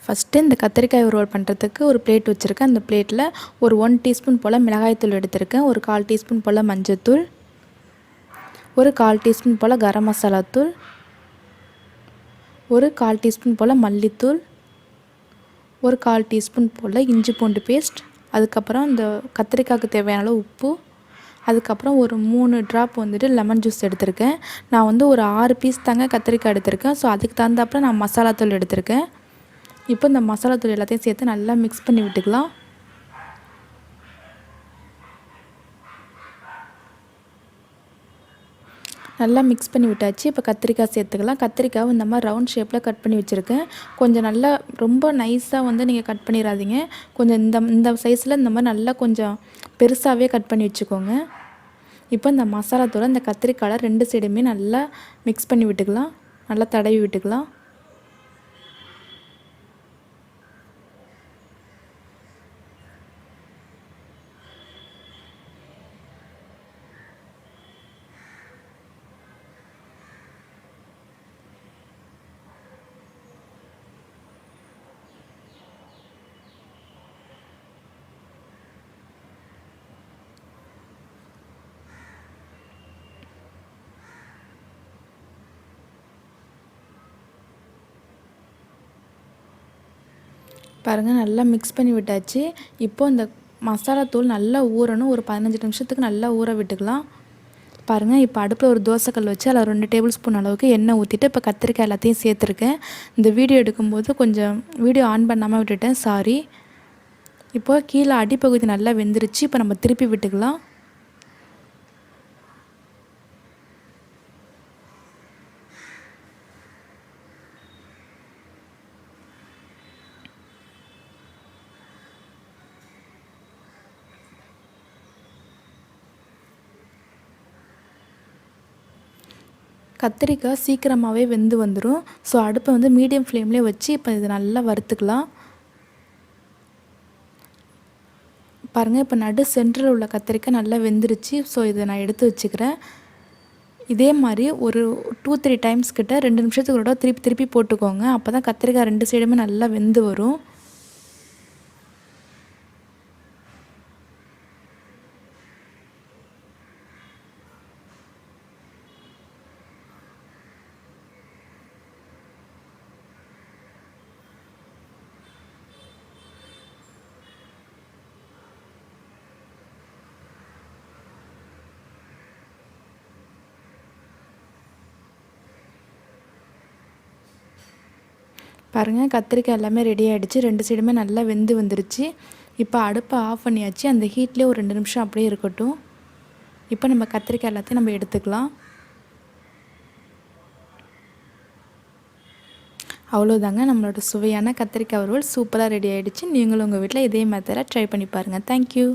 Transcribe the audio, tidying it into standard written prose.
First இந்த கத்திரிக்காய் வறுவல் பண்ணுறதுக்கு ஒரு பிளேட் வச்சுருக்கேன். அந்த பிளேட்டில் ஒரு 1 டீஸ்பூன் போல் மிளகாய்த்தூள் எடுத்திருக்கேன். ஒரு 1/4 டீஸ்பூன் போல் மஞ்சத்தூள், ஒரு 1/4 டீஸ்பூன் போல் கரம் மசாலா தூள், ஒரு 1/4 டீஸ்பூன் போல் மல்லித்தூள், ஒரு 1/4 டீஸ்பூன் போல் இஞ்சி பூண்டு பேஸ்ட், அதுக்கப்புறம் இந்த கத்திரிக்காய்க்கு தேவையான அளவு உப்பு, அதுக்கப்புறம் ஒரு 3 ட்ராப் வந்துட்டு லெமன் ஜூஸ் எடுத்திருக்கேன். நான் வந்து ஒரு 6 பீஸ் தாங்க கத்திரிக்காய் எடுத்திருக்கேன். ஸோ அதுக்கு தகுந்தாப்புல நான் மசாலா தூள் எடுத்திருக்கேன். இப்போ இந்த மசாலா தூள் எல்லாத்தையும் சேர்த்து நல்லா மிக்ஸ் பண்ணி விட்டுக்கலாம். நல்லா மிக்ஸ் பண்ணி விட்டாச்சு. இப்போ கத்திரிக்காய் சேர்த்துக்கலாம். கத்திரிக்காய் இந்த மாதிரி ரவுண்ட் ஷேப்பில் கட் பண்ணி வச்சுருக்கேன். கொஞ்சம் நல்லா ரொம்ப நைஸாக வந்து நீங்கள் கட் பண்ணிடாதீங்க. கொஞ்சம் இந்த சைஸில் இந்த மாதிரி நல்லா கொஞ்சம் பெருசாகவே கட் பண்ணி வச்சுக்கோங்க. இப்போ இந்த மசாலா தூளை இந்த கத்திரிக்காயில் 2 சைடுமே நல்லா மிக்ஸ் பண்ணி விட்டுக்கலாம். நல்லா தடவி விட்டுக்கலாம். பாருங்கள், நல்லா மிக்ஸ் பண்ணி விட்டாச்சு. இப்போது இந்த மசாலா தூள் நல்லா ஊறணும். ஒரு 15 நிமிஷத்துக்கு நல்லா ஊற விட்டுக்கலாம். பாருங்கள், இப்போ அடுப்பில் ஒரு தோசைக்கல் வச்சு அதில் 2 டேபிள் ஸ்பூன் அளவுக்கு எண்ணெய் ஊற்றிட்டு இப்போ கத்திரிக்காய் எல்லாத்தையும் சேர்த்துருக்கேன். இந்த வீடியோ எடுக்கும்போது கொஞ்சம் வீடியோ ஆன் பண்ணாமல் விட்டுட்டேன், சாரி. இப்போ கீழே அடிப்பகுதி நல்லா வெந்துருச்சு. இப்போ நம்ம திருப்பி விட்டுக்கலாம். கத்திரிக்காய் சீக்கிரமாகவே வெந்து வந்துடும். ஸோ அடுப்பை வந்து மீடியம் ஃப்ளேம்லேயே வச்சு இப்போ இது நல்லா வறுத்துக்கலாம். பாருங்கள், இப்போ நடு சென்டரில் உள்ள கத்திரிக்காய் நல்லா வெந்துருச்சு. ஸோ இதை நான் எடுத்து வச்சுக்கிறேன். இதே மாதிரி ஒரு 2-3 டைம்ஸ் கிட்ட 2 நிமிஷத்துக்கு கூட திருப்பி போட்டுக்கோங்க. அப்போ தான் கத்திரிக்காய் 2 சைடுமே நல்லா வெந்து வரும். பாருங்கள், கத்திரிக்காய் எல்லாமே ரெடி ஆகிடுச்சு. 2 சைடுமே நல்லா வெந்து வந்துருச்சு. இப்போ அடுப்பை ஆஃப் பண்ணியாச்சு. அந்த ஹீட்லேயே ஒரு 2 நிமிஷம் அப்படியே இருக்கட்டும். இப்போ நம்ம கத்திரிக்காய் எல்லாத்தையும் நம்ம எடுத்துக்கலாம். அவ்வளோதாங்க, நம்மளோட சுவையான கத்திரிக்காய் வறுவல் சூப்பராக ரெடி ஆகிடுச்சு. நீங்களும் உங்கள் வீட்டில் இதே மெத்தடை ட்ரை பண்ணி பாருங்கள். தேங்க்யூ.